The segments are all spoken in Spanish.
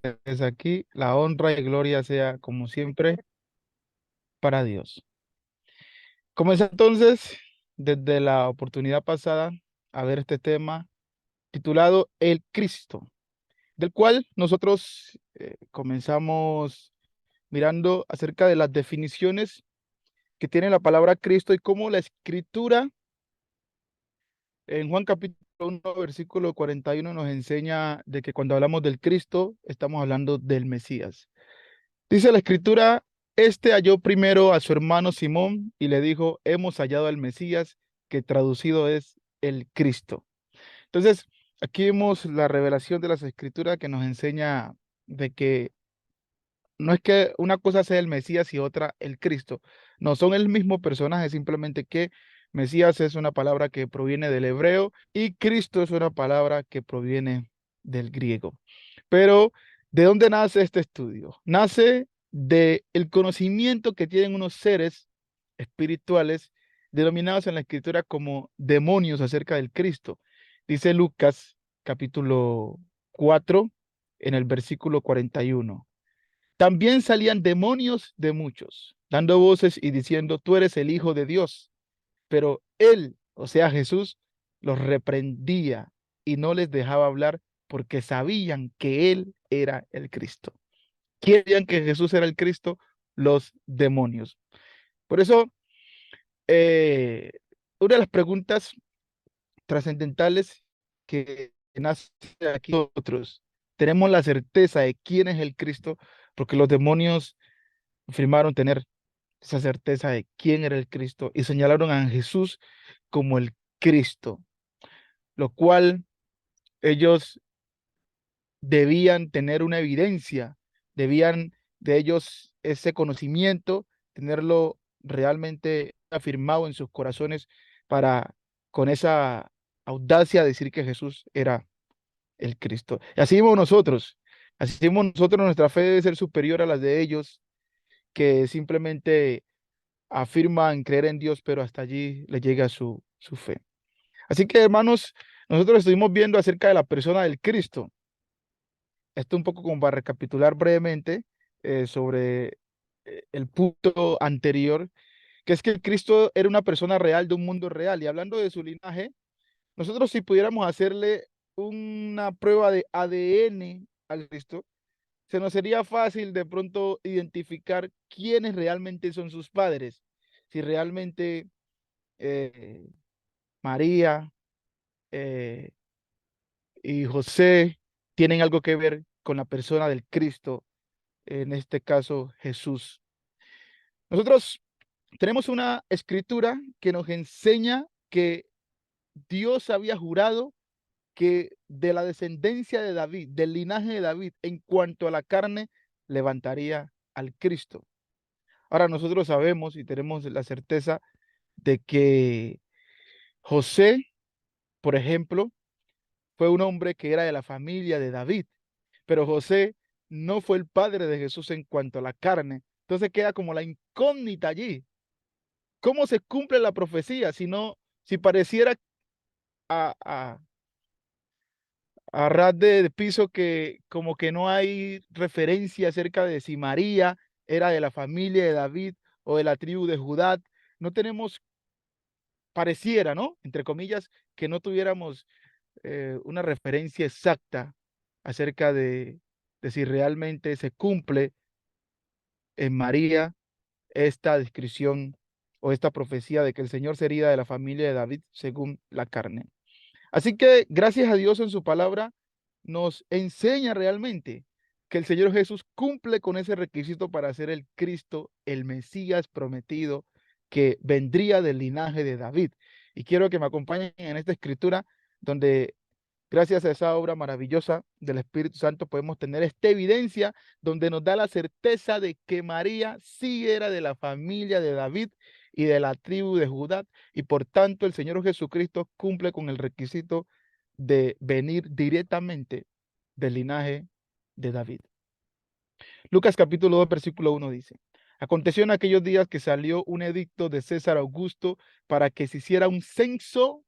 estés aquí. La honra y gloria sea, como siempre, para Dios. Comencé entonces, desde la oportunidad pasada, a ver este tema titulado El Cristo, del cual nosotros comenzamos mirando acerca de las definiciones que tiene la palabra Cristo y cómo la Escritura en Juan capítulo 1, versículo 41 nos enseña de que cuando hablamos del Cristo, estamos hablando del Mesías. Dice la escritura, este halló primero a su hermano Simón y le dijo, hemos hallado al Mesías, que traducido es el Cristo. Entonces, aquí vemos la revelación de las escrituras que nos enseña de que no es que una cosa sea el Mesías y otra el Cristo. No son el mismo personaje, simplemente que Mesías es una palabra que proviene del hebreo y Cristo es una palabra que proviene del griego. Pero, ¿de dónde nace este estudio? Nace del conocimiento que tienen unos seres espirituales denominados en la escritura como demonios acerca del Cristo. Dice Lucas capítulo 4 en el versículo 41. También salían demonios de muchos, dando voces y diciendo, tú eres el Hijo de Dios. Pero él, o sea, Jesús, los reprendía y no les dejaba hablar porque sabían que él era el Cristo. ¿Quién sabían que Jesús era el Cristo? Los demonios. Por eso, eh, una de las preguntas trascendentales que nace aquí nosotros, tenemos la certeza de quién es el Cristo, porque los demonios afirmaron tener esa certeza de quién era el Cristo y señalaron a Jesús como el Cristo, lo cual ellos debían tener una evidencia, debían de ellos ese conocimiento, tenerlo realmente afirmado en sus corazones para con esa audacia decir que Jesús era el Cristo. Y así mismo nosotros, nuestra fe debe ser superior a las de ellos, que simplemente afirman creer en Dios, pero hasta allí le llega su fe. Así que, hermanos, nosotros estuvimos viendo acerca de la persona del Cristo. Esto un poco como para recapitular brevemente sobre el punto anterior, que es que el Cristo era una persona real de un mundo real. Y hablando de su linaje, nosotros si pudiéramos hacerle una prueba de ADN al Cristo, se nos sería fácil de pronto identificar quiénes realmente son sus padres. Si realmente eh, María eh, y José tienen algo que ver con la persona del Cristo, en este caso Jesús. Nosotros tenemos una escritura que nos enseña que Dios había jurado que de la descendencia de David, del linaje de David, en cuanto a la carne, levantaría al Cristo. Ahora nosotros sabemos y tenemos la certeza de que José, por ejemplo, fue un hombre que era de la familia de David, pero José no fue el padre de Jesús en cuanto a la carne. Entonces queda como la incógnita allí. ¿Cómo se cumple la profecía si no, si pareciera a, a, a ras de piso que como que no hay referencia acerca de si María era de la familia de David o de la tribu de Judá? No tenemos, pareciera, ¿no? Entre comillas, que no tuviéramos una referencia exacta acerca de si realmente se cumple en María esta descripción o esta profecía de que el Señor sería de la familia de David según la carne. Así que gracias a Dios en su palabra nos enseña realmente que el Señor Jesús cumple con ese requisito para ser el Cristo, el Mesías prometido que vendría del linaje de David. Y quiero que me acompañen en esta escritura donde gracias a esa obra maravillosa del Espíritu Santo podemos tener esta evidencia donde nos da la certeza de que María sí era de la familia de David y de la tribu de Judá, y por tanto el Señor Jesucristo cumple con el requisito de venir directamente del linaje de David. Lucas capítulo 2 versículo 1 dice, aconteció en aquellos días que salió un edicto de César Augusto para que se hiciera un censo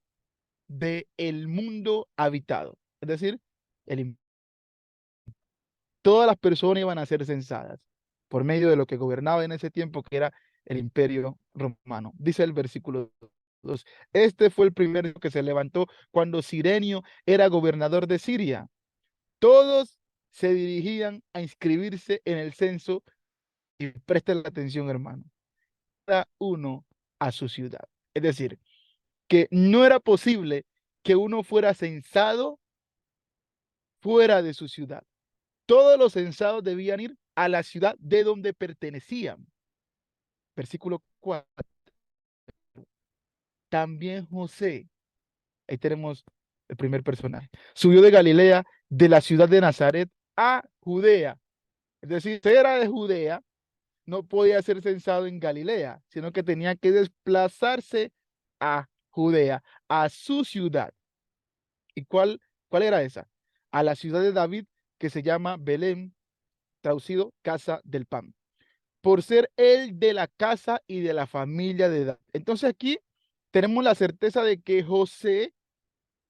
de el mundo habitado, es decir, el todas las personas iban a ser censadas por medio de lo que gobernaba en ese tiempo, que era el imperio romano. Dice el versículo 2. Este fue el primero que se levantó cuando Cirenio era gobernador de Siria. Todos se dirigían a inscribirse en el censo y presten la atención, hermano, cada uno a su ciudad. Es decir, que no era posible que uno fuera censado fuera de su ciudad. Todos los censados debían ir a la ciudad de donde pertenecían. Versículo 4. También José, ahí tenemos el primer personaje, subió de Galilea, de la ciudad de Nazaret a Judea. Es decir, era de Judea, no podía ser censado en Galilea, sino que tenía que desplazarse a Judea, a su ciudad. ¿Y cuál era esa? A la ciudad de David, que se llama Belén, traducido casa del pan, por ser él de la casa y de la familia de David. Entonces aquí tenemos la certeza de que José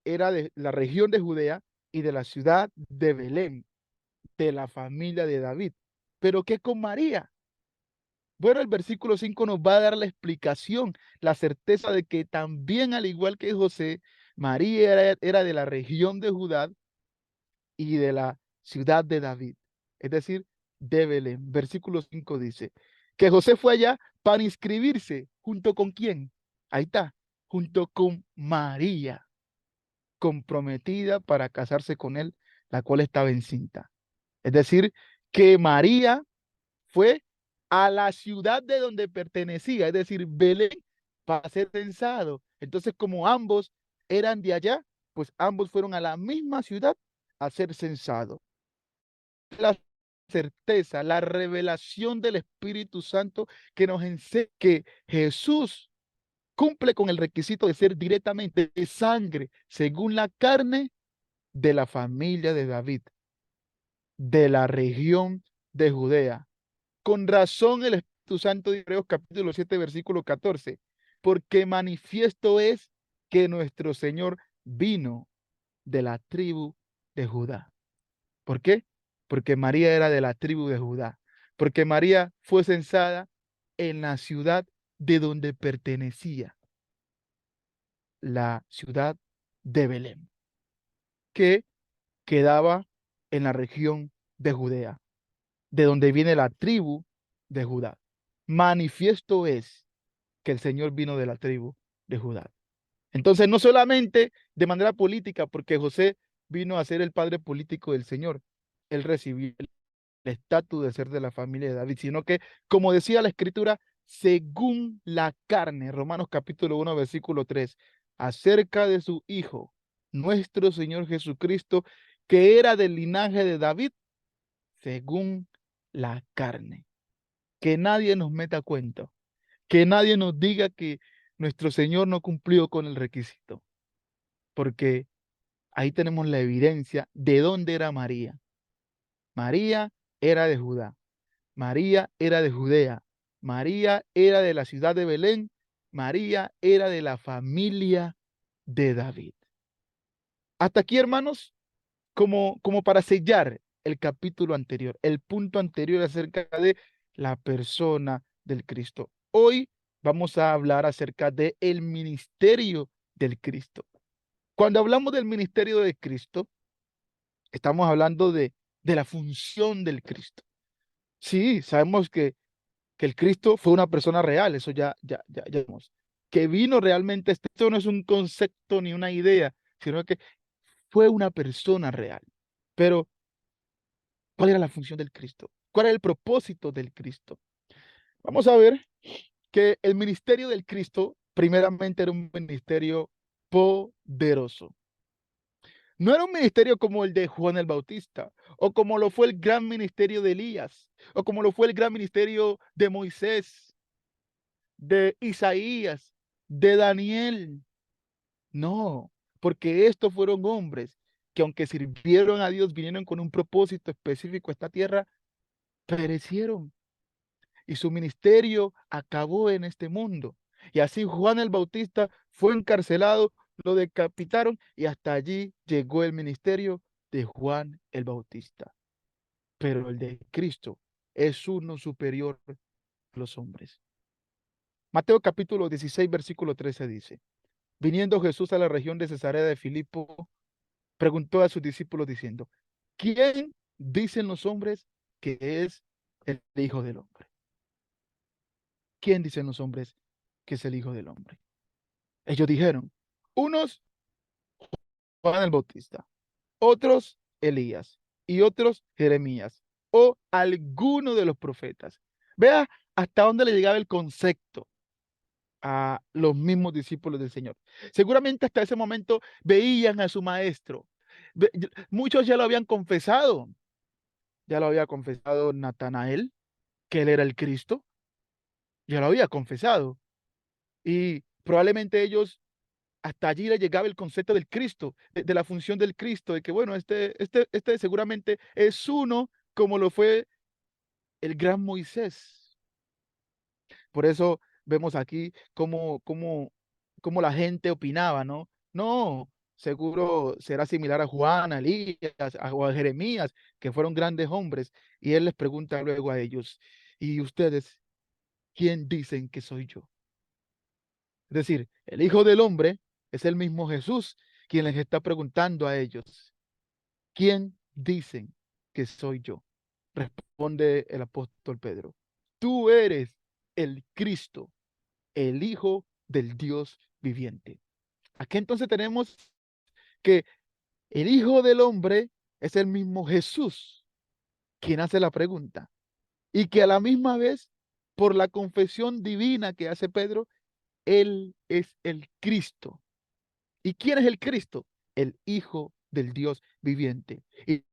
era de la región de Judea y de la ciudad de Belén, de la familia de David. Pero ¿qué con María? Bueno, el versículo 5 nos va a dar la explicación, la certeza de que también, al igual que José, María era de la región de Judá y de la ciudad de David, es decir, de Belén. Versículo 5 dice que José fue allá para inscribirse. ¿Junto con quién? Ahí está, junto con María, comprometida para casarse con él, la cual estaba encinta. Es decir, que María fue a la ciudad de donde pertenecía, es decir, Belén, para ser censado. Entonces, como ambos eran de allá, pues ambos fueron a la misma ciudad a ser censados. La certeza, la revelación del Espíritu Santo que nos enseña que Jesús cumple con el requisito de ser directamente de sangre, según la carne, de la familia de David, de la región de Judea. Con razón el Espíritu Santo de Hebreos capítulo 7, versículo 14, porque manifiesto es que nuestro Señor vino de la tribu de Judá. ¿Por qué? Porque María era de la tribu de Judá, porque María fue censada en la ciudad de donde pertenecía, la ciudad de Belén, que quedaba en la región de Judea, de donde viene la tribu de Judá. Manifiesto es que el Señor vino de la tribu de Judá. Entonces, no solamente de manera política, porque José vino a ser el padre político del Señor, él recibió el estatus de ser de la familia de David, sino que, como decía la Escritura, según la carne, Romanos capítulo 1, versículo 3, acerca de su Hijo, nuestro Señor Jesucristo, que era del linaje de David, según la carne. Que nadie nos meta cuento, que nadie nos diga que nuestro Señor no cumplió con el requisito, porque ahí tenemos la evidencia de dónde era María. María era de Judá, María era de Judea, María era de la ciudad de Belén, María era de la familia de David. Hasta aquí, hermanos, como para sellar el capítulo anterior, el punto anterior acerca de la persona del Cristo. Hoy vamos a hablar acerca de el ministerio del Cristo. Cuando hablamos del ministerio de Cristo, estamos hablando de la función del Cristo. Sí, sabemos que el Cristo fue una persona real, eso ya vemos. Que vino realmente, esto no es un concepto ni una idea, sino que fue una persona real. Pero ¿cuál era la función del Cristo? ¿Cuál era el propósito del Cristo? Vamos a ver que el ministerio del Cristo primeramente era un ministerio poderoso. No era un ministerio como el de Juan el Bautista, o como lo fue el gran ministerio de Elías, o como lo fue el gran ministerio de Moisés, de Isaías, de Daniel. No, porque estos fueron hombres que aunque sirvieron a Dios, vinieron con un propósito específico a esta tierra, perecieron y su ministerio acabó en este mundo. Y así Juan el Bautista fue encarcelado, lo decapitaron y hasta allí llegó el ministerio de Juan el Bautista. pero el de Cristo es uno superior a los hombres. Mateo capítulo 16, versículo 13 dice, viniendo Jesús a la región de Cesarea de Filipo, preguntó a sus discípulos diciendo, ¿quién dicen los hombres que es el Hijo del Hombre? ¿Quién dicen los hombres que es el Hijo del Hombre? Ellos dijeron, unos Juan el Bautista, otros Elías y otros Jeremías o alguno de los profetas. Vea hasta dónde le llegaba el concepto a los mismos discípulos del Señor. Seguramente hasta ese momento veían a su maestro. Muchos ya lo había confesado Natanael, que él era el Cristo, ya lo había confesado. Y probablemente ellos, hasta allí le llegaba el concepto del Cristo, de la función del Cristo, de que bueno, este seguramente es uno como lo fue el gran Moisés. Por eso vemos aquí cómo la gente opinaba, ¿no? No, seguro será similar a Juan, a Elías, o a Jeremías, que fueron grandes hombres. Y él les pregunta luego a ellos, ¿y ustedes quién dicen que soy yo? Es decir, el Hijo del Hombre es el mismo Jesús quien les está preguntando a ellos, ¿quién dicen que soy yo? Responde el apóstol Pedro, tú eres el Cristo, el Hijo del Dios viviente. Aquí entonces tenemos que el Hijo del Hombre es el mismo Jesús quien hace la pregunta y que a la misma vez, por la confesión divina que hace Pedro, Él es el Cristo. ¿Y quién es el Cristo? El Hijo del Dios viviente. Y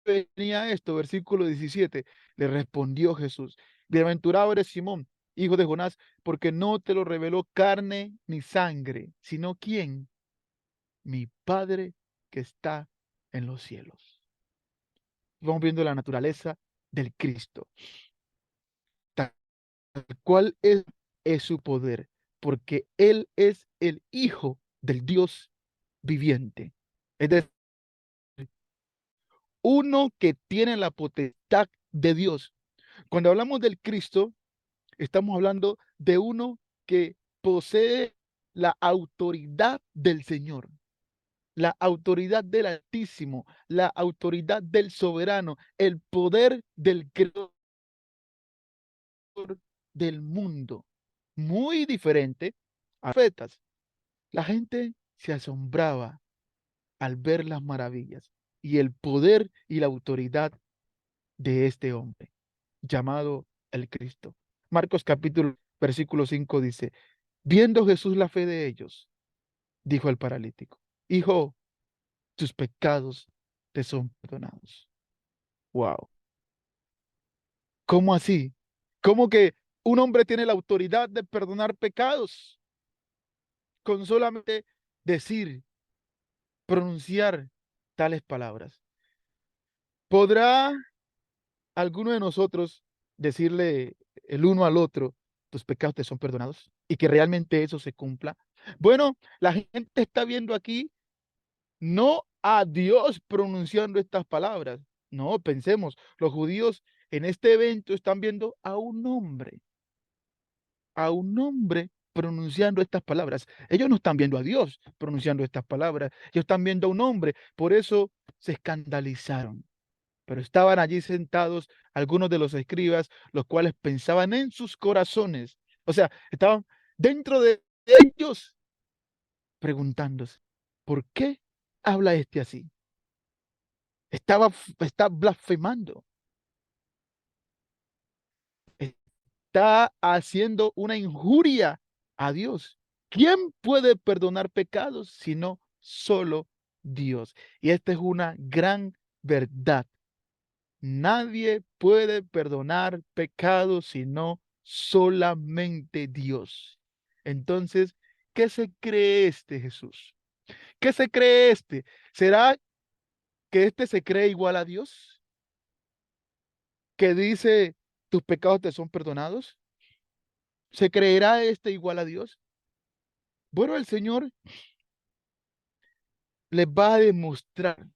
venía esto, versículo 17, le respondió Jesús, bienaventurado eres Simón, hijo de Jonás, porque no te lo reveló carne ni sangre, sino ¿quién? Mi Padre que está en los cielos. Vamos viendo la naturaleza del Cristo, tal cual es su poder, porque Él es el Hijo del Dios viviente. Es decir, uno que tiene la potestad de Dios. Cuando hablamos del Cristo, estamos hablando de uno que posee la autoridad del Señor, la autoridad del Altísimo, la autoridad del Soberano, el poder del Creador del mundo. Muy diferente a los profetas. La gente se asombraba al ver las maravillas y el poder y la autoridad de este hombre llamado el Cristo. Marcos capítulo versículo 5 dice, viendo Jesús la fe de ellos, dijo al paralítico, hijo, tus pecados te son perdonados. Wow. ¿Cómo así? ¿Cómo que un hombre tiene la autoridad de perdonar pecados con solamente decir, pronunciar tales palabras? ¿Podrá alguno de nosotros decirle el uno al otro, tus pecados te son perdonados y que realmente eso se cumpla? Bueno, la gente está viendo aquí no a Dios pronunciando estas palabras. No, pensemos, los judíos en este evento están viendo a un hombre pronunciando estas palabras. Ellos no están viendo a Dios pronunciando estas palabras, ellos están viendo a un hombre, por eso se escandalizaron. Pero estaban allí sentados algunos de los escribas, los cuales pensaban en sus corazones. O sea, estaban dentro de ellos preguntándose, ¿por qué habla este así? Está blasfemando, está haciendo una injuria a Dios. ¿Quién puede perdonar pecados sino solo Dios? Y esta es una gran verdad. Nadie puede perdonar pecados sino solamente Dios. Entonces, ¿qué se cree este Jesús? ¿Qué se cree este? ¿Será que este se cree igual a Dios? ¿Que dice tus pecados te son perdonados? ¿Se creerá este igual a Dios? Bueno, el Señor les va a demostrar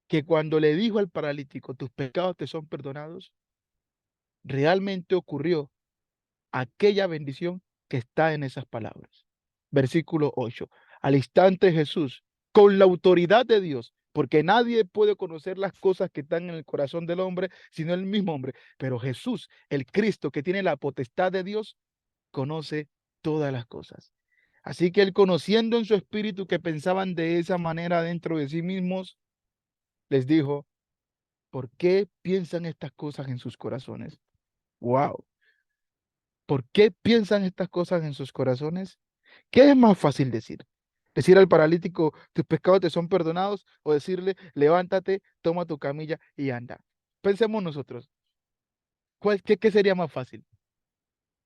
que cuando le dijo al paralítico, tus pecados te son perdonados, realmente ocurrió aquella bendición que está en esas palabras. Versículo 8. Al instante Jesús, con la autoridad de Dios, porque nadie puede conocer las cosas que están en el corazón del hombre, sino el mismo hombre. Pero Jesús, el Cristo que tiene la potestad de Dios, conoce todas las cosas. Así que él, conociendo en su espíritu que pensaban de esa manera dentro de sí mismos, les dijo, ¿por qué piensan estas cosas en sus corazones? Wow. ¿Por qué piensan estas cosas en sus corazones? ¿Qué es más fácil decir? ¿Decir al paralítico, tus pecados te son perdonados? ¿O decirle, levántate, toma tu camilla y anda? Pensemos nosotros, ¿qué sería más fácil?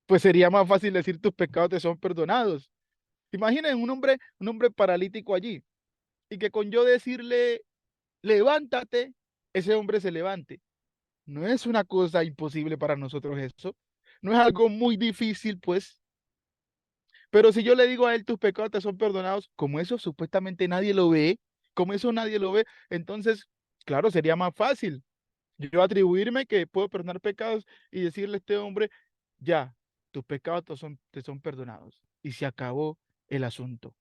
Pues sería más fácil decir, tus pecados te son perdonados. Imaginen un hombre paralítico allí y que con yo decirle, levántate, ese hombre se levante. No es una cosa imposible para nosotros eso. No es algo muy difícil, pues. Pero si yo le digo a él, tus pecados te son perdonados, como eso supuestamente nadie lo ve, como eso nadie lo ve, entonces, claro, sería más fácil yo atribuirme que puedo perdonar pecados y decirle a este hombre, ya, tus pecados te son perdonados. Y se acabó el asunto.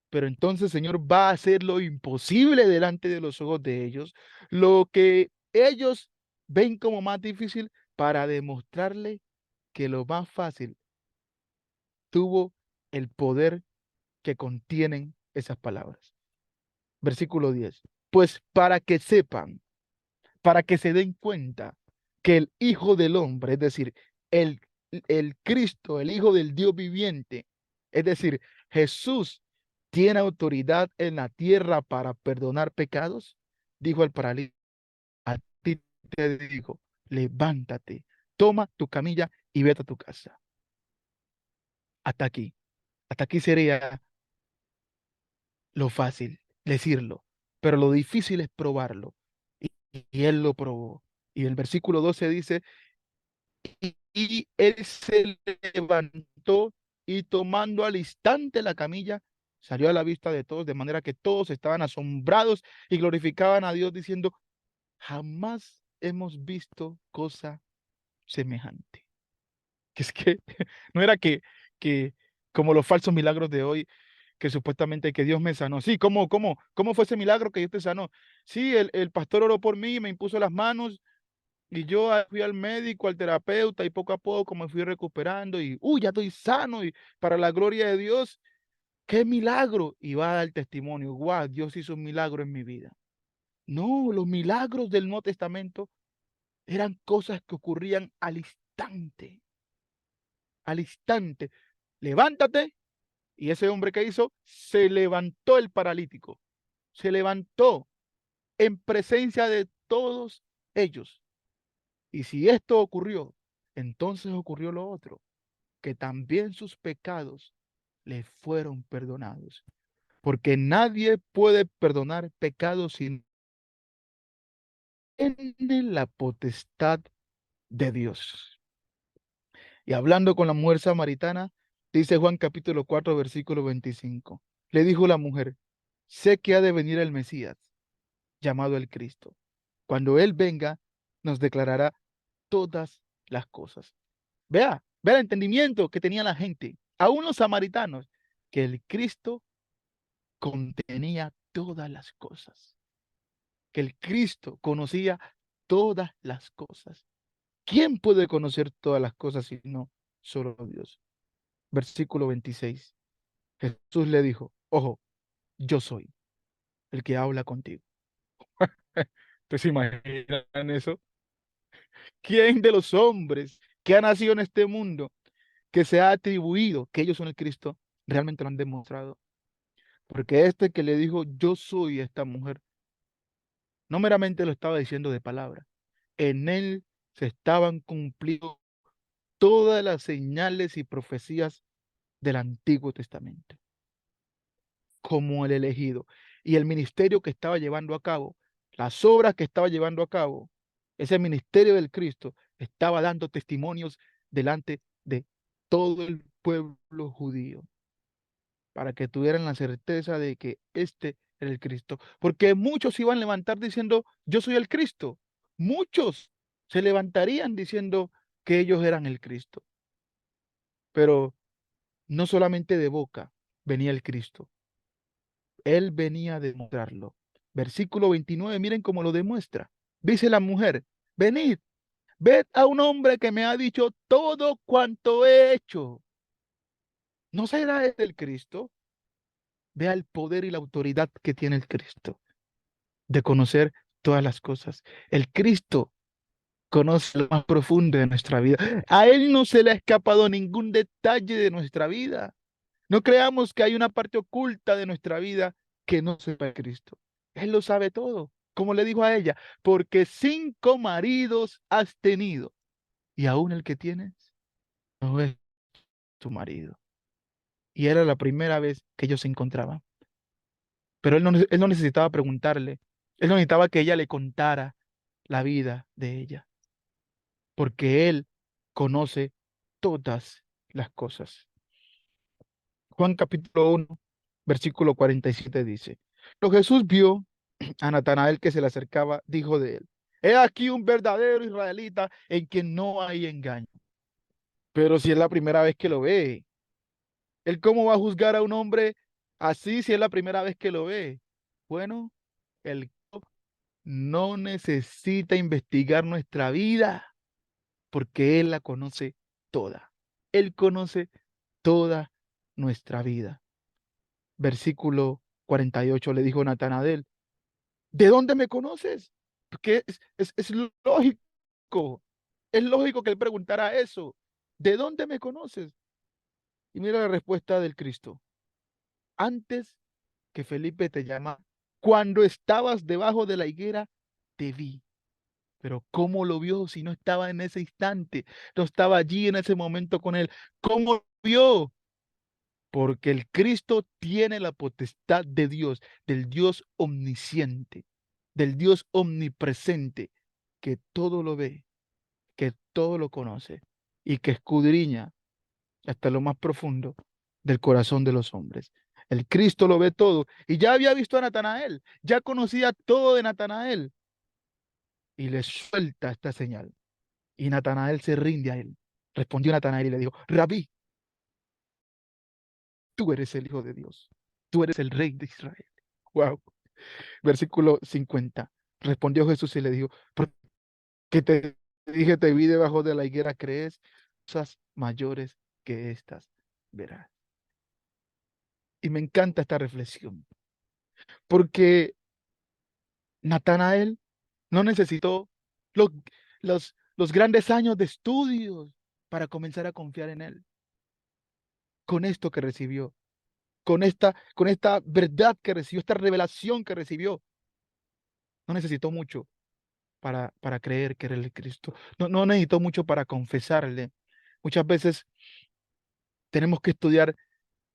Pero entonces, Señor, va a hacer lo imposible delante de los ojos de ellos, lo que ellos ven como más difícil para demostrarle que lo más fácil tuvo el poder que contienen esas palabras. Versículo 10. Pues para que sepan, para que se den cuenta que el Hijo del Hombre, es decir, el, el Cristo, el Hijo del Dios viviente, es decir, Jesús tiene autoridad en la tierra para perdonar pecados, dijo al paralítico, a ti te digo, levántate, toma tu camilla y vete a tu casa. Hasta aquí, hasta aquí sería lo fácil, decirlo, pero lo difícil es probarlo. Y él lo probó. Y el versículo 12 dice, y él se levantó y tomando al instante la camilla, salió a la vista de todos, de manera que todos estaban asombrados y glorificaban a Dios diciendo, jamás hemos visto cosa semejante. Que es que no era que como los falsos milagros de hoy, que supuestamente que Dios me sanó. Sí, ¿cómo fue ese milagro que Dios te sanó? Sí, el pastor oró por mí, me impuso las manos y yo fui al médico, al terapeuta y poco a poco me fui recuperando y, ya estoy sano y para la gloria de Dios, qué milagro. Y va a dar testimonio, guau, Dios hizo un milagro en mi vida. No, los milagros del Nuevo Testamento eran cosas que ocurrían al instante, al instante. Levántate. Y ese hombre que hizo, se levantó el paralítico, se levantó en presencia de todos ellos. Y si esto ocurrió, entonces ocurrió lo otro, que también sus pecados le fueron perdonados. Porque nadie puede perdonar pecados sin tiene la potestad de Dios. Y hablando con la mujer samaritana, dice Juan capítulo 4, versículo 25. Le dijo la mujer, sé que ha de venir el Mesías, llamado el Cristo. Cuando Él venga, nos declarará todas las cosas. Vea el entendimiento que tenía la gente, aún los samaritanos, que el Cristo contenía todas las cosas, que el Cristo conocía todas las cosas. ¿Quién puede conocer todas las cosas si no solo Dios? Versículo 26. Jesús le dijo, ojo, yo soy el que habla contigo. ¿Ustedes se imaginan eso? ¿Quién de los hombres que ha nacido en este mundo, que se ha atribuido que ellos son el Cristo, realmente lo han demostrado? Porque este que le dijo, yo soy esta mujer, no meramente lo estaba diciendo de palabra. En él se estaban cumpliendo todas las señales y profecías del Antiguo Testamento, como el elegido. Y el ministerio que estaba llevando a cabo, las obras que estaba llevando a cabo, ese ministerio del Cristo estaba dando testimonios delante de todo el pueblo judío, para que tuvieran la certeza de que este era el Cristo, porque muchos se iban a levantar diciendo, yo soy el Cristo. Muchos se levantarían diciendo que ellos eran el Cristo, pero no solamente de boca venía el Cristo, él venía a demostrarlo. Versículo 29, miren cómo lo demuestra. Dice la mujer, venid, ved a un hombre que me ha dicho todo cuanto he hecho. ¿No será él el Cristo? Vea el poder y la autoridad que tiene el Cristo de conocer todas las cosas. El Cristo conoce lo más profundo de nuestra vida. A Él no se le ha escapado ningún detalle de nuestra vida. No creamos que hay una parte oculta de nuestra vida que no sepa el Cristo. Él lo sabe todo. Como le dijo a ella, porque 5 maridos has tenido y aún el que tienes no es tu marido. Y era la primera vez que ellos se encontraban. Pero él no necesitaba preguntarle. Él no necesitaba que ella le contara la vida de ella, porque él conoce todas las cosas. Juan capítulo 1, versículo 47 dice, Cuando Jesús vio a Natanael que se le acercaba, dijo de él, he aquí un verdadero israelita en quien no hay engaño. Pero si es la primera vez que lo ve, ¿él cómo va a juzgar a un hombre así si es la primera vez que lo ve? Bueno, él no necesita investigar nuestra vida porque Él la conoce toda. Él conoce toda nuestra vida. Versículo 48 le dijo Natanael, ¿de dónde me conoces? Porque es lógico, es lógico que él preguntara eso. ¿De dónde me conoces? Y mira la respuesta del Cristo. Antes que Felipe te llama, cuando estabas debajo de la higuera, te vi. Pero ¿cómo lo vio si no estaba en ese instante? No estaba allí en ese momento con él. ¿Cómo lo vio? Porque el Cristo tiene la potestad de Dios, del Dios omnisciente, del Dios omnipresente, que todo lo ve, que todo lo conoce y que escudriña hasta lo más profundo del corazón de los hombres. El Cristo lo ve todo y ya había visto a Natanael, ya conocía todo de Natanael y le suelta esta señal. Y Natanael se rinde a él. Respondió Natanael y le dijo, Rabí, tú eres el Hijo de Dios, tú eres el Rey de Israel. Wow. Versículo 50. Respondió Jesús y le dijo, ¿por qué te dije, te vi debajo de la higuera, crees? Cosas mayores que estas verás. Y me encanta esta reflexión, porque Natanael no necesitó los, los grandes años de estudios para comenzar a confiar en él. Con esto que recibió, con esta verdad que recibió, esta revelación que recibió, no necesitó mucho para creer que era el Cristo. No, no necesitó mucho para confesarle. Muchas veces tenemos que estudiar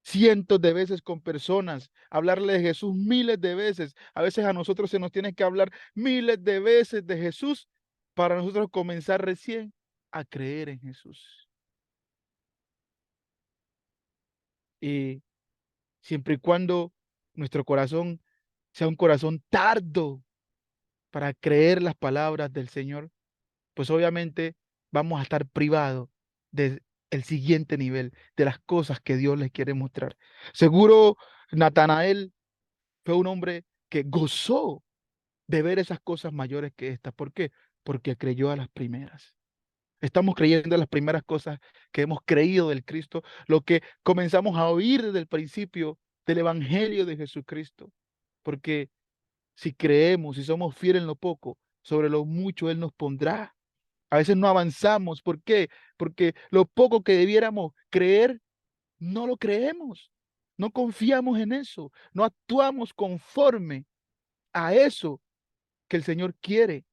cientos de veces con personas, hablarle de Jesús miles de veces. A veces a nosotros se nos tiene que hablar miles de veces de Jesús para nosotros comenzar recién a creer en Jesús. Y siempre y cuando nuestro corazón sea un corazón tardo para creer las palabras del Señor, pues obviamente vamos a estar privados del siguiente nivel, de las cosas que Dios les quiere mostrar. Seguro Natanael fue un hombre que gozó de ver esas cosas mayores que estas. ¿Por qué? Porque creyó a las primeras. Estamos creyendo en las primeras cosas que hemos creído del Cristo, lo que comenzamos a oír desde el principio del Evangelio de Jesucristo. Porque si creemos y somos fieles en lo poco, sobre lo mucho Él nos pondrá. A veces no avanzamos. ¿Por qué? Porque lo poco que debiéramos creer, no lo creemos. No confiamos en eso. No actuamos conforme a eso que el Señor quiere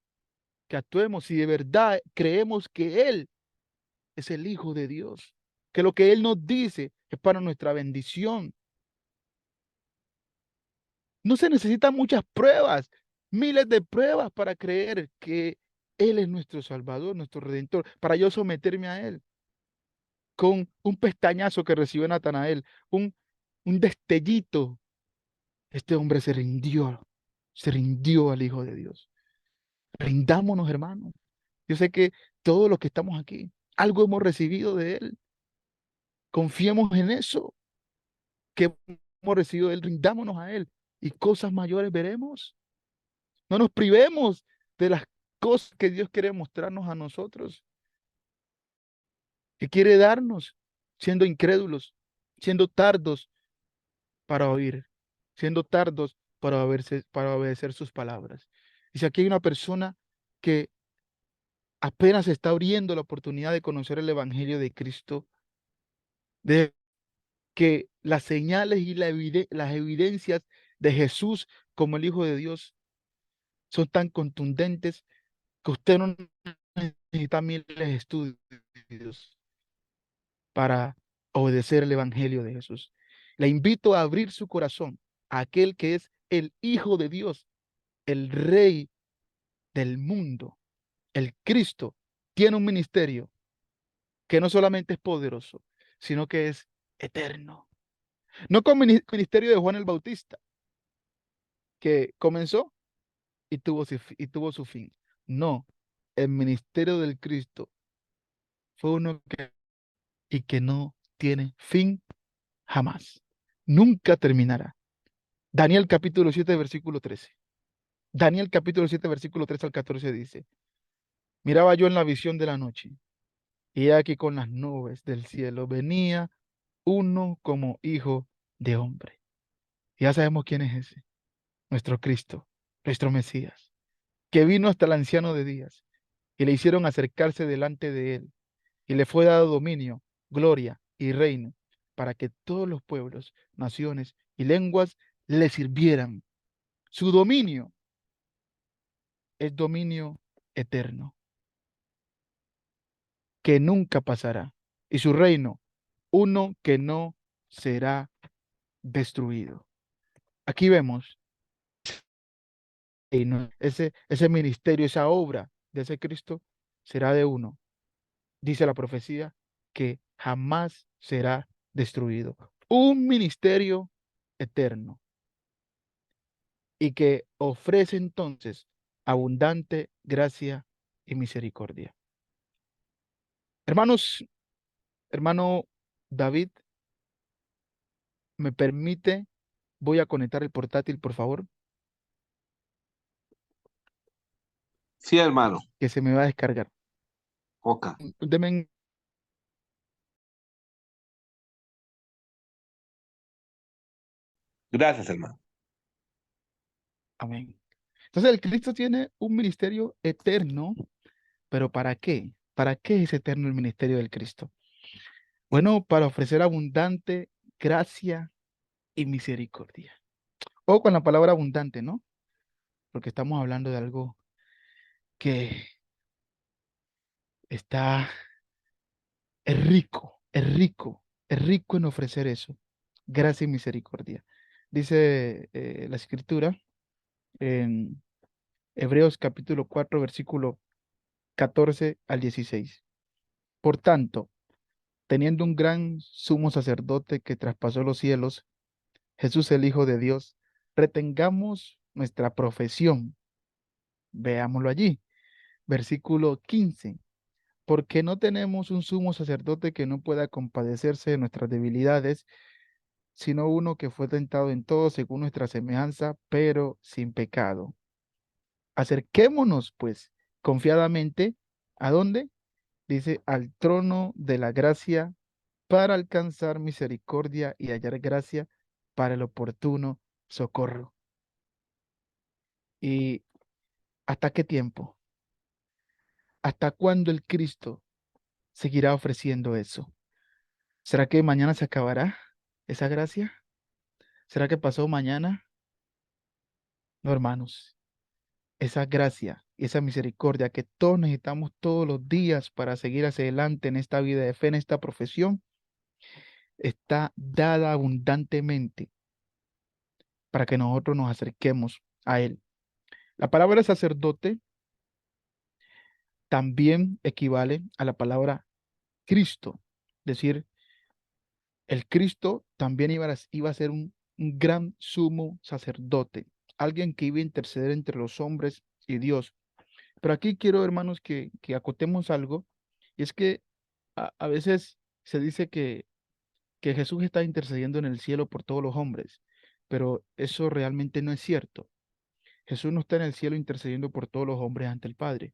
que actuemos. Si de verdad creemos que Él es el Hijo de Dios, que lo que Él nos dice es para nuestra bendición. No se necesitan muchas pruebas, miles de pruebas para creer que Él es nuestro Salvador, nuestro Redentor, para yo someterme a Él. Con un pestañazo que recibió Natanael, un destellito Este hombre se rindió al Hijo de Dios. Rindámonos, hermanos. Yo sé que todos los que estamos aquí, algo hemos recibido de Él. Confiemos en eso que hemos recibido de Él, rindámonos a Él y cosas mayores veremos. No nos privemos de las cosas que Dios quiere mostrarnos a nosotros, que quiere darnos, siendo incrédulos, siendo tardos para oír, siendo tardos para obedecer sus palabras. Y si aquí hay una persona que apenas está abriendo la oportunidad de conocer el Evangelio de Cristo, de que las señales y las evidencias de Jesús como el Hijo de Dios son tan contundentes que usted no necesita miles de estudios para obedecer el Evangelio de Jesús. Le invito a abrir su corazón a aquel que es el Hijo de Dios, el Rey del mundo, el Cristo. Tiene un ministerio que no solamente es poderoso, sino que es eterno. No como el ministerio de Juan el Bautista, que comenzó y tuvo su fin. No, el ministerio del Cristo fue uno y que no tiene fin jamás. Nunca terminará. Daniel capítulo 7 versículo 13. Daniel capítulo 7 versículo 13 al 14 dice, miraba yo en la visión de la noche, y he aquí con las nubes del cielo venía uno como hijo de hombre. Ya sabemos quién es ese, nuestro Cristo, nuestro Mesías, que vino hasta el anciano de días, y le hicieron acercarse delante de él, y le fue dado dominio, gloria y reino, para que todos los pueblos, naciones y lenguas le sirvieran. Su dominio es dominio eterno, que nunca pasará, y su reino, uno que no será destruido. Aquí vemos ese ministerio, esa obra de ese Cristo será de uno, dice la profecía, que jamás será destruido. Un ministerio eterno y que ofrece entonces abundante gracia y misericordia. Hermanos, hermano David, ¿me permite? Voy a conectar el portátil, por favor, Sí, hermano. que se me va a descargar. Ok. Deme, Gracias, hermano. amén. Entonces el Cristo tiene un ministerio eterno, pero ¿para qué? ¿Para qué es eterno el ministerio del Cristo? Bueno, para ofrecer abundante gracia y misericordia. O con la palabra abundante, ¿no? Porque estamos hablando de algo que está, es rico, es rico, es rico en ofrecer eso. Gracia y misericordia. Dice la escritura en Hebreos capítulo 4, versículo 14 al 16. Por tanto, teniendo un gran sumo sacerdote que traspasó los cielos, Jesús el Hijo de Dios, retengamos nuestra profesión. Veámoslo allí. Versículo 15. Porque no tenemos un sumo sacerdote que no pueda compadecerse de nuestras debilidades, sino uno que fue tentado en todo según nuestra semejanza, pero sin pecado. Acerquémonos, pues, confiadamente, ¿a dónde? Dice, al trono de la gracia para alcanzar misericordia y hallar gracia para el oportuno socorro. ¿Y hasta qué tiempo? ¿Hasta cuándo el Cristo seguirá ofreciendo eso? ¿Será que mañana se acabará esa gracia? ¿Será que pasó mañana? No, hermanos, esa gracia y esa misericordia que todos necesitamos todos los días para seguir hacia adelante en esta vida de fe, en esta profesión, está dada abundantemente para que nosotros nos acerquemos a Él. La palabra sacerdote también equivale a la palabra Cristo, es decir, el Cristo también iba a ser un un gran sumo sacerdote, alguien que iba a interceder entre los hombres y Dios. Pero aquí quiero, hermanos, que acotemos algo, y es que a veces se dice que Jesús está intercediendo en el cielo por todos los hombres, pero eso realmente no es cierto. Jesús no está en el cielo intercediendo por todos los hombres ante el Padre.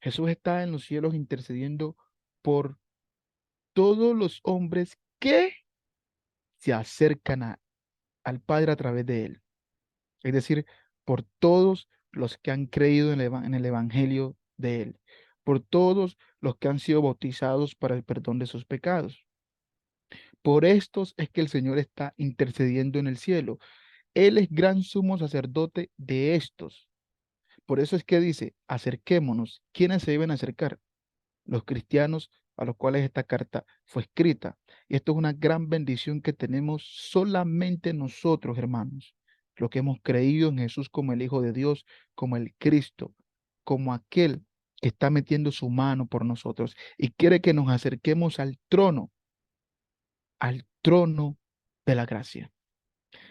Jesús está en los cielos intercediendo por todos los hombres que se acercan al Padre a través de él. Es decir, por todos los que han creído en el Evangelio de él, por todos los que han sido bautizados para el perdón de sus pecados. Por estos es que el Señor está intercediendo en el cielo. Él es gran sumo sacerdote de estos. Por eso es que dice, acerquémonos. ¿Quiénes se deben acercar? Los cristianos a los cuales esta carta fue escrita. Y esto es una gran bendición que tenemos solamente nosotros, hermanos, los que hemos creído en Jesús como el Hijo de Dios, como el Cristo, como aquel que está metiendo su mano por nosotros y quiere que nos acerquemos al trono de la gracia.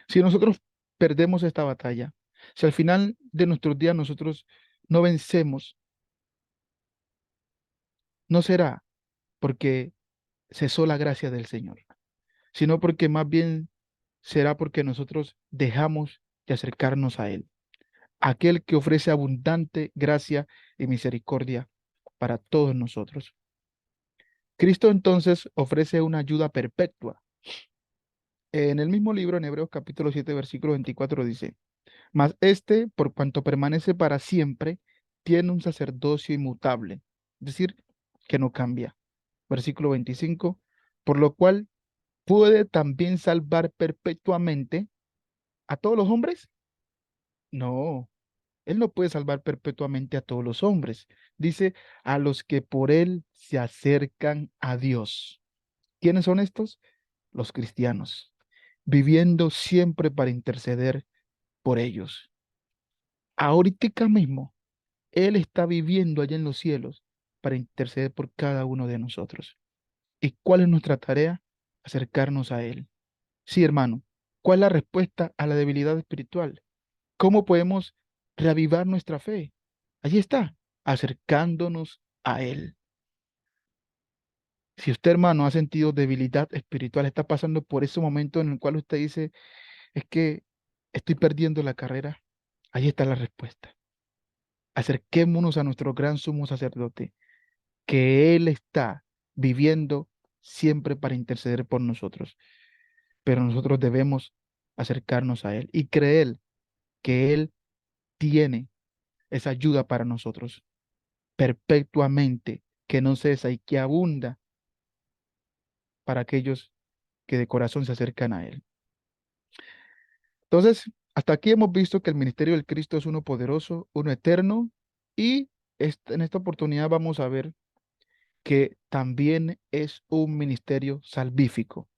Si nosotros perdemos esta batalla, si al final de nuestros días nosotros no vencemos, no será porque cesó la gracia del Señor, sino porque más bien será porque nosotros dejamos de acercarnos a Él, aquel que ofrece abundante gracia y misericordia para todos nosotros. Cristo entonces ofrece una ayuda perpetua. En el mismo libro, en Hebreos capítulo 7, versículo 24 dice, mas este, por cuanto permanece para siempre, tiene un sacerdocio inmutable, es decir, que no cambia. Versículo 25, por lo cual puede también salvar perpetuamente a todos los hombres. No, Él no puede salvar perpetuamente a todos los hombres. Dice, a los que por Él se acercan a Dios. ¿Quiénes son estos? Los cristianos, viviendo siempre para interceder por ellos. Ahorita mismo, Él está viviendo allá en los cielos para interceder por cada uno de nosotros. ¿Y cuál es nuestra tarea? Acercarnos a Él. Sí, hermano. ¿Cuál es la respuesta a la debilidad espiritual? ¿Cómo podemos reavivar nuestra fe? Allí está, acercándonos a Él. Si usted, hermano, ha sentido debilidad espiritual, está pasando por ese momento en el cual usted dice, es que estoy perdiendo la carrera, ahí está la respuesta. Acerquémonos a nuestro gran sumo sacerdote, que Él está viviendo siempre para interceder por nosotros, pero nosotros debemos acercarnos a Él y creer que Él tiene esa ayuda para nosotros perpetuamente, que no cesa y que abunda para aquellos que de corazón se acercan a Él. Entonces, hasta aquí hemos visto que el ministerio del Cristo es uno poderoso, uno eterno, y en esta oportunidad vamos a ver que también es un ministerio salvífico.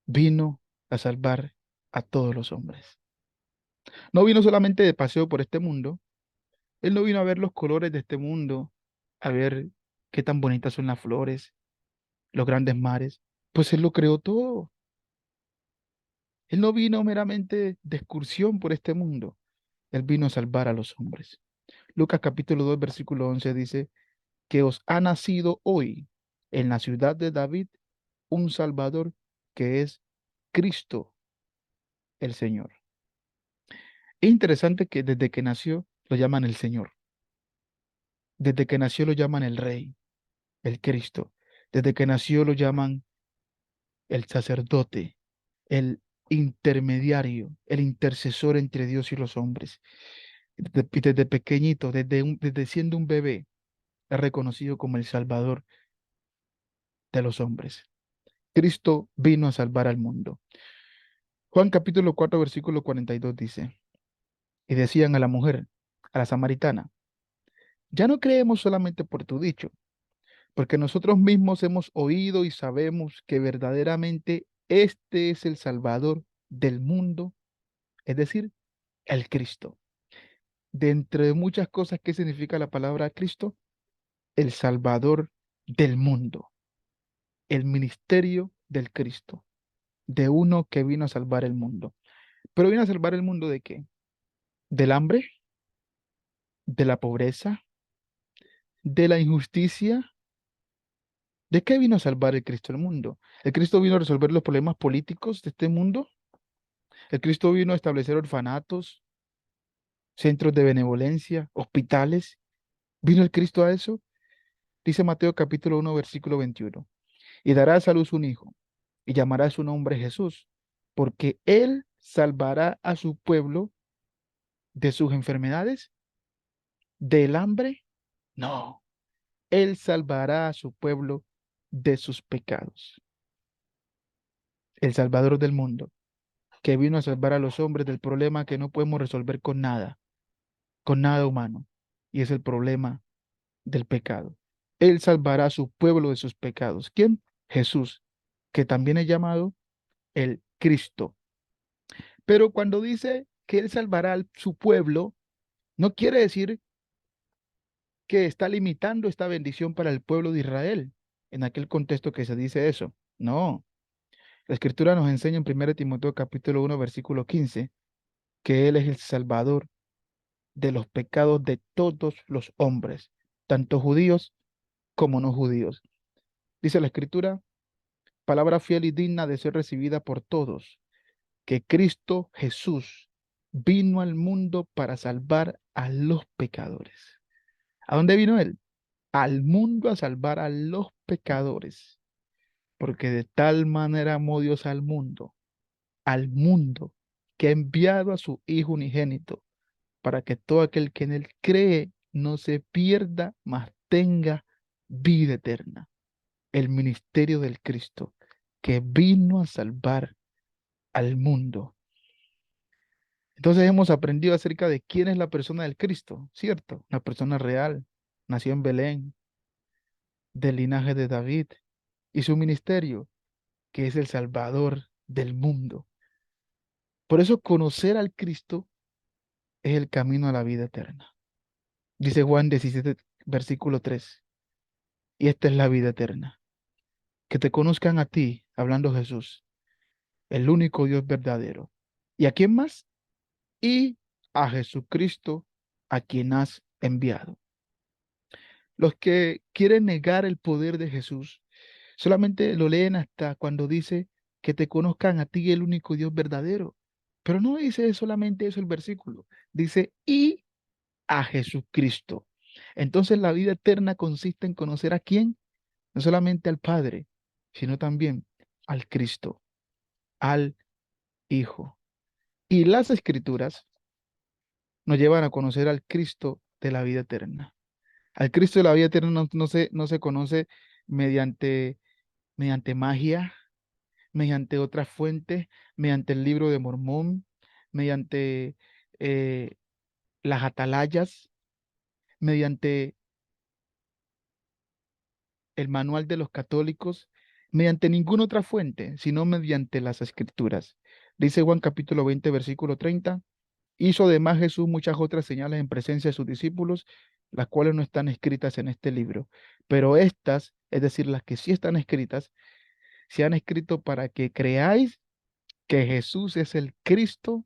Vino a salvar a todos los hombres. No vino solamente de paseo por este mundo, Él no vino a ver los colores de este mundo, a ver qué tan bonitas son las flores, los grandes mares, pues Él lo creó todo. Él no vino meramente de excursión por este mundo, Él vino a salvar a los hombres. Lucas capítulo 2 versículo 11 dice, que os ha nacido hoy en la ciudad de David un Salvador que es Cristo el Señor. Es interesante que desde que nació lo llaman el Señor, desde que nació lo llaman el Rey, el Cristo, desde que nació lo llaman el sacerdote, el intermediario, el intercesor entre Dios y los hombres. Desde pequeñito, desde siendo un bebé, es reconocido como el Salvador de los hombres. Cristo vino a salvar al mundo. Juan capítulo 4 versículo 42 dice, y decían a la mujer, a la samaritana, ya no creemos solamente por tu dicho, porque nosotros mismos hemos oído y sabemos que verdaderamente este es el Salvador del mundo, es decir, el Cristo. De entre muchas cosas, ¿qué significa la palabra Cristo? El Salvador del mundo, el ministerio del Cristo. de uno que vino a salvar el mundo. ¿Pero vino a salvar el mundo de qué? ¿Del hambre? ¿De la pobreza? ¿De la injusticia? ¿De qué vino a salvar el Cristo el mundo? ¿El Cristo vino a resolver los problemas políticos de este mundo? ¿El Cristo vino a establecer orfanatos, centros de benevolencia, hospitales? ¿Vino el Cristo a eso? Dice Mateo capítulo 1, versículo 21. Y dará a luz un hijo, y llamará su nombre Jesús, porque él salvará a su pueblo de sus enfermedades, del hambre. No, él salvará a su pueblo de sus pecados. El Salvador del mundo, que vino a salvar a los hombres del problema que no podemos resolver con nada humano, y es el problema del pecado. Él salvará a su pueblo de sus pecados. ¿Quién? Jesús, que también es llamado el Cristo. Pero cuando dice que Él salvará a su pueblo, no quiere decir que está limitando esta bendición para el pueblo de Israel, en aquel contexto que se dice eso. No, la Escritura nos enseña en 1 Timoteo capítulo 1, versículo 15, que Él es el Salvador de los pecados de todos los hombres, tanto judíos como no judíos. Dice la Escritura, palabra fiel y digna de ser recibida por todos, que Cristo Jesús vino al mundo para salvar a los pecadores. ¿A dónde vino Él? Al mundo a salvar a los pecadores, porque de tal manera amó Dios al mundo, que ha enviado a su Hijo unigénito, para que todo aquel que en Él cree no se pierda, mas tenga vida eterna. El ministerio del Cristo, que vino a salvar al mundo. Entonces hemos aprendido acerca de quién es la persona del Cristo, ¿cierto? Una persona real, nació en Belén, del linaje de David, y su ministerio, que es el Salvador del mundo. Por eso conocer al Cristo es el camino a la vida eterna. Dice Juan 17, versículo 3, y esta es la vida eterna, que te conozcan a ti, hablando Jesús, el único Dios verdadero. ¿Y a quién más? Y a Jesucristo, a quien has enviado. Los que quieren negar el poder de Jesús solamente lo leen hasta cuando dice que te conozcan a ti el único Dios verdadero. Pero no dice solamente eso el versículo. Dice y a Jesucristo. Entonces la vida eterna consiste en conocer a quién, no solamente al Padre, sino también al Cristo, al Hijo. Y las Escrituras nos llevan a conocer al Cristo de la vida eterna. Al Cristo de la vida eterna no se conoce mediante, mediante magia, mediante otras fuentes, mediante el libro de Mormón, mediante eh, las atalayas, mediante el manual de los católicos, mediante ninguna otra fuente, sino mediante las escrituras. Dice Juan capítulo 20, versículo 30. Hizo además Jesús muchas otras señales en presencia de sus discípulos, las cuales no están escritas en este libro. Pero estas, es decir, las que sí están escritas, se han escrito para que creáis que Jesús es el Cristo,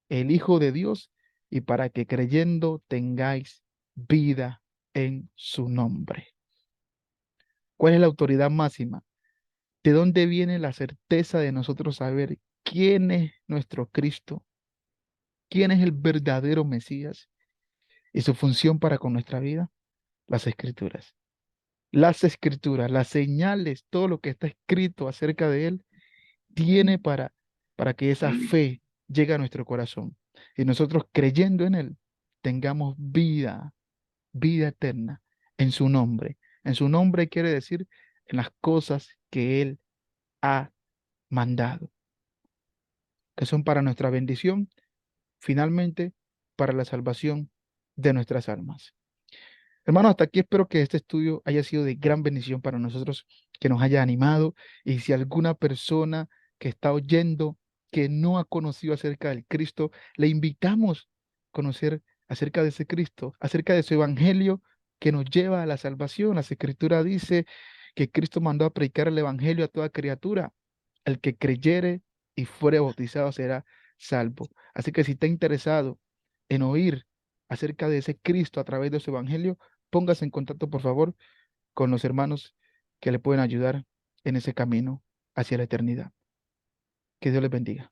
el Hijo de Dios, y para que creyendo tengáis vida en su nombre. ¿Cuál es la autoridad máxima? ¿De dónde viene la certeza de nosotros saber quién es nuestro Cristo? ¿Quién es el verdadero Mesías? Y su función para con nuestra vida, las escrituras. Las escrituras, las señales, todo lo que está escrito acerca de Él, tiene para que esa fe llegue a nuestro corazón. Y nosotros creyendo en Él, tengamos vida, vida eterna en su nombre. En su nombre quiere decir en las cosas que Él ha mandado, que son para nuestra bendición, finalmente para la salvación de nuestras almas. Hermanos, hasta aquí espero que este estudio haya sido de gran bendición para nosotros, que nos haya animado. Y si alguna persona que está oyendo que no ha conocido acerca del Cristo, le invitamos a conocer acerca de ese Cristo, acerca de su evangelio que nos lleva a la salvación. La Escritura dice que Cristo mandó a predicar el evangelio a toda criatura. El que creyere y fuere bautizado será salvo. Así que si está interesado en oír acerca de ese Cristo a través de su evangelio, póngase en contacto, por favor, con los hermanos que le pueden ayudar en ese camino hacia la eternidad. Que Dios les bendiga.